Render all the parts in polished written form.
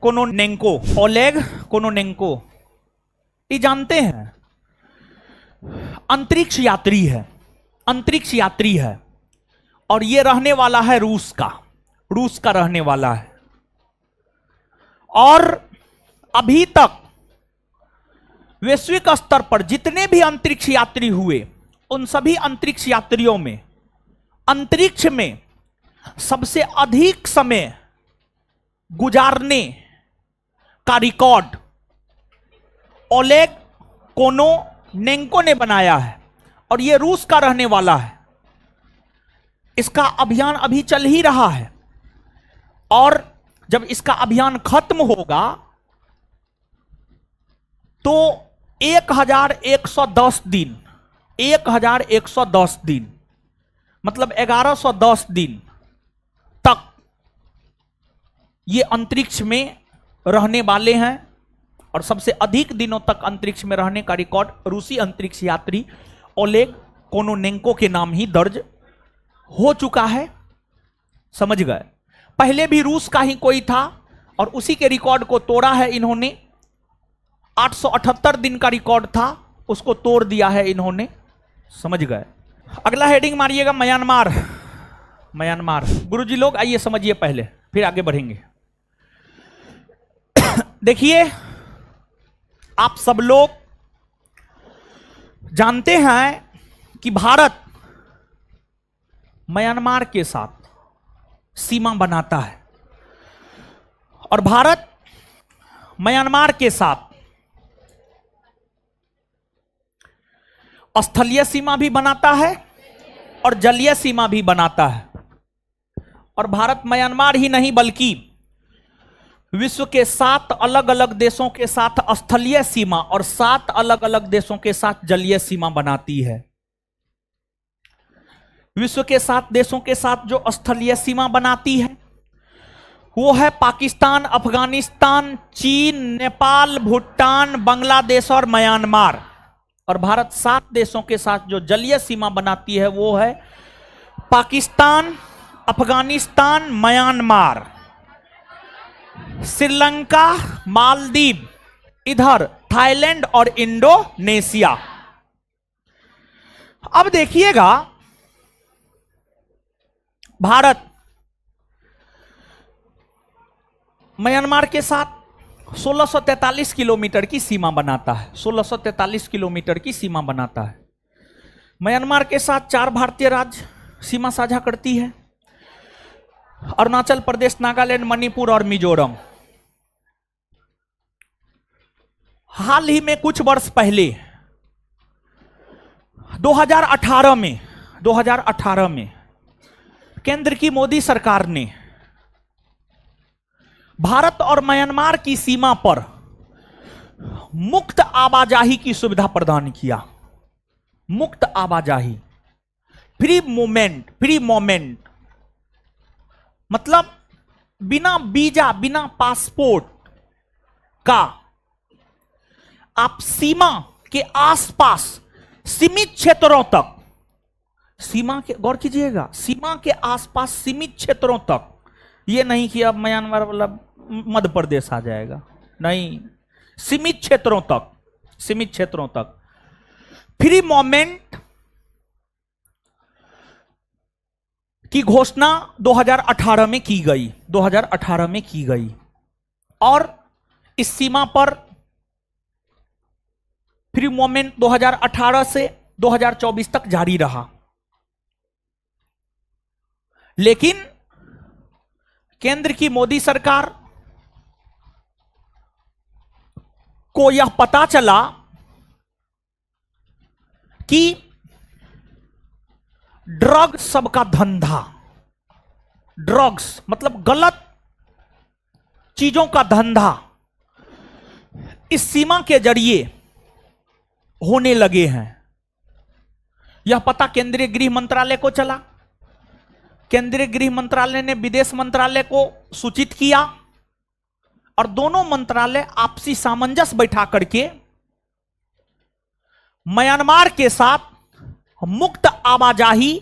Kononenko, Oleg Kononenko, ये जानते हैं अंतरिक्ष यात्री है, अंतरिक्ष यात्री है और ये रहने वाला है रूस का रहने वाला है। और अभी तक वैश्विक स्तर पर जितने भी अंतरिक्ष यात्री हुए उन सभी अंतरिक्ष यात्रियों में अंतरिक्ष में सबसे अधिक समय गुजारने का रिकॉर्ड ओलेग कोनोनेंको ने बनाया है और यह रूस का रहने वाला है। इसका अभियान अभी चल ही रहा है और जब इसका अभियान खत्म होगा तो 1110 दिन 1110 दिन मतलब 1110 दिन तक ये अंतरिक्ष में रहने वाले हैं और सबसे अधिक दिनों तक अंतरिक्ष में रहने का रिकॉर्ड रूसी अंतरिक्ष यात्री ओलेग कोनोनेंको के नाम ही दर्ज हो चुका है। समझ गए? पहले भी रूस का ही कोई था और उसी के रिकॉर्ड को तोड़ा है इन्होंने। 878 दिन का रिकॉर्ड था, उसको तोड़ दिया है इन्होंने। समझ गए? अगला हेडिंग मारिएगा म्यांमार। म्यांमार गुरुजी लोग आइए समझिए पहले, फिर आगे बढ़ेंगे। देखिए, आप सब लोग जानते हैं कि भारत म्यांमार के साथ सीमा बनाता है और भारत म्यांमार के साथ स्थलीय सीमा भी बनाता है और जलीय सीमा भी बनाता है। और भारत म्यांमार ही नहीं बल्कि विश्व के 7 अलग अलग देशों के साथ स्थलीय सीमा और 7 अलग अलग देशों के साथ जलीय सीमा बनाती है। विश्व के 7 देशों के साथ जो स्थलीय सीमा बनाती है वो है पाकिस्तान, अफगानिस्तान, चीन, नेपाल, भूटान, बांग्लादेश और म्यांमार। और भारत 7 देशों के साथ जो जलीय सीमा बनाती है वो है पाकिस्तान, अफगानिस्तान, म्यांमार, श्रीलंका, मालदीव, इधर थाईलैंड और इंडोनेशिया। अब देखिएगा, भारत म्यांमार के साथ 1643 किलोमीटर की सीमा बनाता है। 1643 किलोमीटर की सीमा बनाता है। म्यांमार के साथ 4 भारतीय राज्य सीमा साझा करती है, अरुणाचल प्रदेश, नागालैंड, मणिपुर और मिजोरम। हाल ही में कुछ वर्ष पहले 2018 में केंद्र की मोदी सरकार ने भारत और म्यांमार की सीमा पर मुक्त आवाजाही की सुविधा प्रदान किया। मुक्त आवाजाही, फ्री मोमेंट मतलब बिना वीजा, बिना पासपोर्ट का आप सीमा के आसपास सीमित क्षेत्रों तक, सीमा के, गौर कीजिएगा, सीमा के आसपास सीमित क्षेत्रों तक, ये नहीं कि अब म्यांमार मतलब मध्य प्रदेश आ जाएगा, नहीं, सीमित क्षेत्रों तक फ्री मोमेंट की घोषणा 2018 में की गई और इस सीमा पर फ्री मोमेंट 2018 से 2024 तक जारी रहा। लेकिन केंद्र की मोदी सरकार को यह पता चला कि ड्रग्स सबका धंधा, ड्रग्स मतलब गलत चीजों का धंधा इस सीमा के जरिए होने लगे हैं। यह पता केंद्रीय गृह मंत्रालय को चला। केंद्रीय गृह मंत्रालय ने विदेश मंत्रालय को सूचित किया और दोनों मंत्रालय आपसी सामंजस्य बैठा करके म्यांमार के साथ मुक्त आवाजाही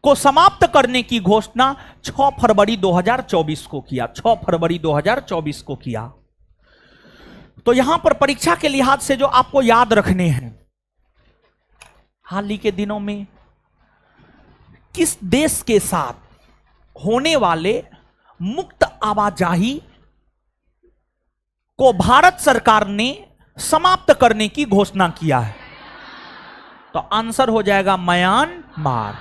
को समाप्त करने की घोषणा 6 फरवरी 2024 को किया। 6 फरवरी 2024 को किया। तो यहां पर परीक्षा के लिहाज से जो आपको याद रखने हैं, हाल ही के दिनों में किस देश के साथ होने वाले मुक्त आवाजाही को भारत सरकार ने समाप्त करने की घोषणा किया है? तो आंसर हो जाएगा म्यांमार।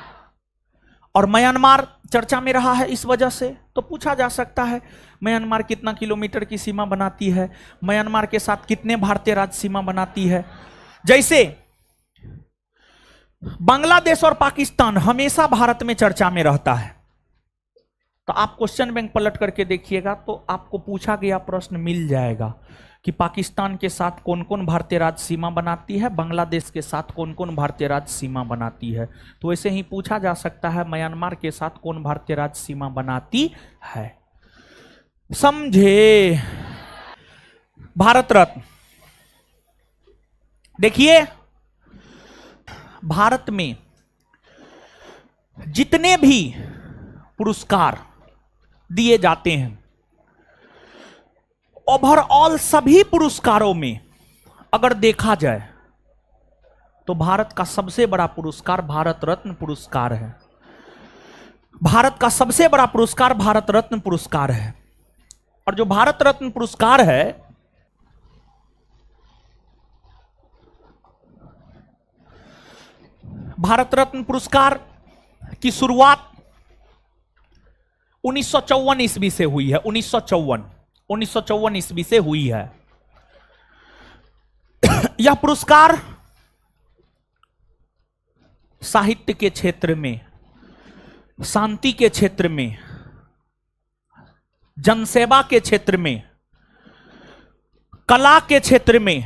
और म्यांमार चर्चा में रहा है इस वजह से, तो पूछा जा सकता है म्यांमार कितना किलोमीटर की सीमा बनाती है, म्यांमार के साथ कितने भारतीय राज्य सीमा बनाती है। जैसे बांग्लादेश और पाकिस्तान हमेशा भारत में चर्चा में रहता है, तो आप क्वेश्चन बैंक पलट करके देखिएगा तो आपको पूछा गया प्रश्न मिल जाएगा कि पाकिस्तान के साथ कौन कौन भारतीय राज्य सीमा बनाती है, बांग्लादेश के साथ कौन कौन भारतीय राज्य सीमा बनाती है। तो ऐसे ही पूछा जा सकता है म्यांमार के साथ कौन भारतीय राज्य सीमा बनाती है। समझे? भारत रत्न देखिए, भारत में जितने भी पुरस्कार दिए जाते हैं, ओवरऑल सभी पुरस्कारों में अगर देखा जाए तो भारत का सबसे बड़ा पुरस्कार भारत रत्न पुरस्कार है। भारत का सबसे बड़ा पुरस्कार भारत रत्न पुरस्कार है। और जो भारत रत्न पुरस्कार है, भारत रत्न पुरस्कार की शुरुआत 1954 ईस्वी से हुई है। 1954 ईस्वी से हुई है। यह पुरस्कार साहित्य के क्षेत्र में, शांति के क्षेत्र में, जनसेवा के क्षेत्र में, कला के क्षेत्र में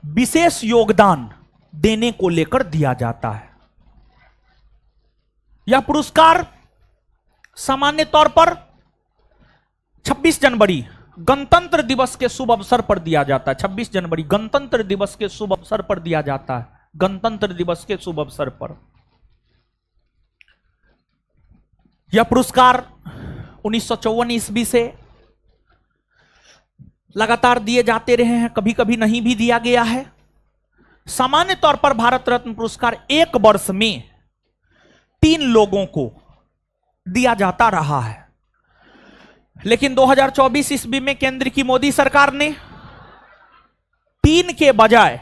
विशेष योगदान देने को लेकर दिया जाता है। यह पुरस्कार सामान्य तौर पर 26 जनवरी गणतंत्र दिवस के शुभ अवसर पर दिया जाता है। 26 जनवरी गणतंत्र दिवस के शुभ अवसर पर दिया जाता है। गणतंत्र दिवस के शुभ अवसर पर यह पुरस्कार 1954 ईस्वी से लगातार दिए जाते रहे हैं, कभी कभी नहीं भी दिया गया है। सामान्य तौर पर भारत रत्न पुरस्कार एक वर्ष में 3 लोगों को दिया जाता रहा है, लेकिन 2024 ईस्वी में केंद्र की मोदी सरकार ने 3 के बजाय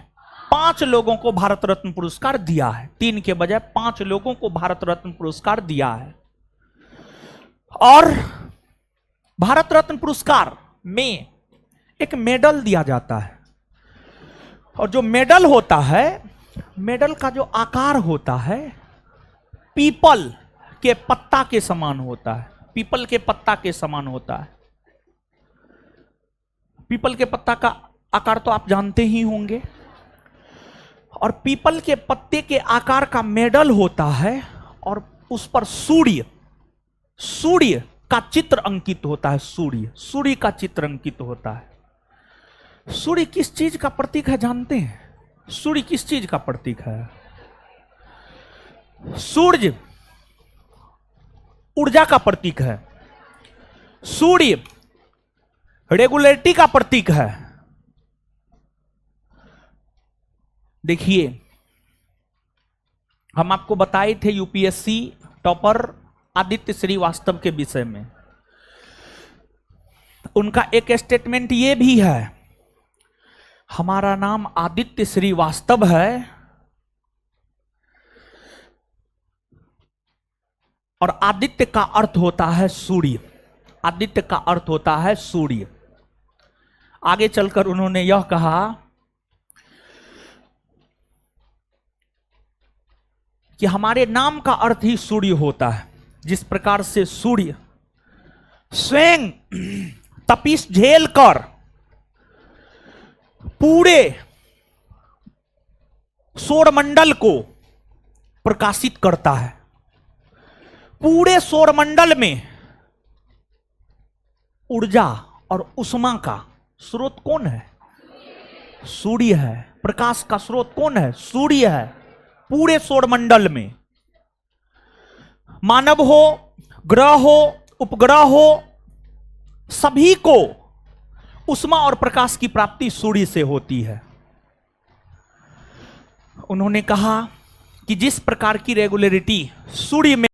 5 लोगों को भारत रत्न पुरस्कार दिया है। 3 के बजाय 5 लोगों को भारत रत्न पुरस्कार दिया है। और भारत रत्न पुरस्कार में एक मेडल दिया जाता है, और जो मेडल होता है, मेडल का जो आकार होता है पीपल के पत्ता के समान होता है। पीपल के पत्ता के समान होता है। पीपल के पत्ता का आकार तो आप जानते ही होंगे, और पीपल के पत्ते के आकार का मेडल होता है, और उस पर सूर्य का चित्र अंकित होता है। सूर्य का चित्र अंकित होता है। सूर्य किस चीज का प्रतीक है जानते हैं? सूर्य किस चीज का प्रतीक है? सूर्य ऊर्जा का प्रतीक है। सूर्य रेगुलरिटी का प्रतीक है। देखिए, हम आपको बताए थे यूपीएससी टॉपर आदित्य श्रीवास्तव के विषय में। उनका एक स्टेटमेंट ये भी है, हमारा नाम आदित्य श्रीवास्तव है और आदित्य का अर्थ होता है सूर्य। आदित्य का अर्थ होता है सूर्य। आगे चलकर उन्होंने यह कहा कि हमारे नाम का अर्थ ही सूर्य होता है। जिस प्रकार से सूर्य स्वयं तपिश झेल कर पूरे सौरमंडल को प्रकाशित करता है, पूरे सौरमंडल में ऊर्जा और उष्मा का स्रोत कौन है? सूर्य है। प्रकाश का स्रोत कौन है? सूर्य है। पूरे सौरमंडल में मानव हो, ग्रह हो, उपग्रह हो, सभी को उष्मा और प्रकाश की प्राप्ति सूर्य से होती है। उन्होंने कहा कि जिस प्रकार की रेगुलरिटी सूर्य में